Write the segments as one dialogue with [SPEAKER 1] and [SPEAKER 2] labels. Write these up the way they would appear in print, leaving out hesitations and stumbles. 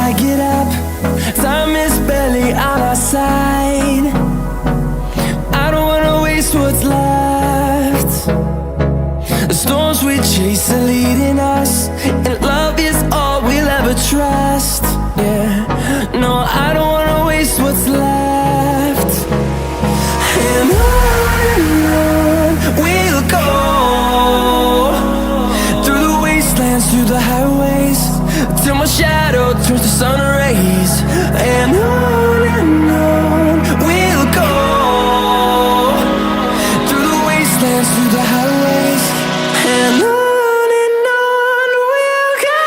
[SPEAKER 1] I get up, time is barely on our side. I don't wanna waste what's left. The storms we chase are leading us, and love is all we'll ever trust. Yeah, no, I don't wanna waste what's left. And on we'll go, through the wastelands, through the highways, till my shadow turns to sun rays. And on we'll go, through the wastelands, through the highways, and on we'll go.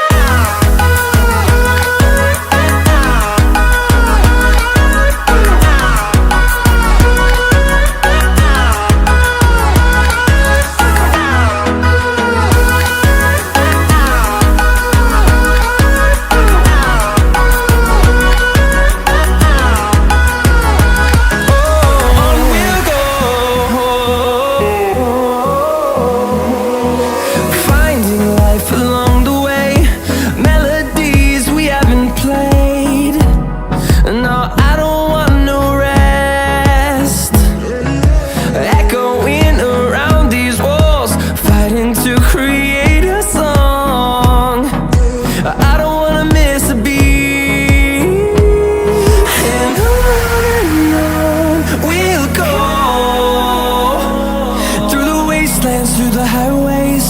[SPEAKER 1] Through the highways,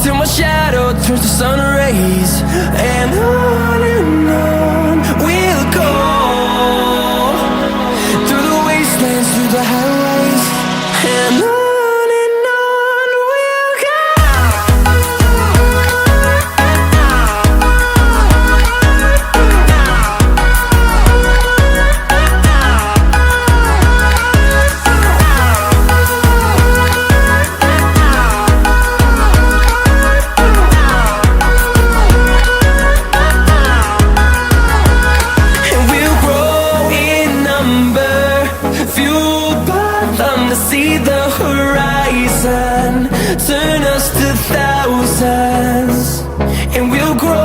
[SPEAKER 1] till my shadow turns to sun rays. And on we'll go, through the wastelands, through the highways, and on we'll go. To see the horizon turn us to thousands, and we'll grow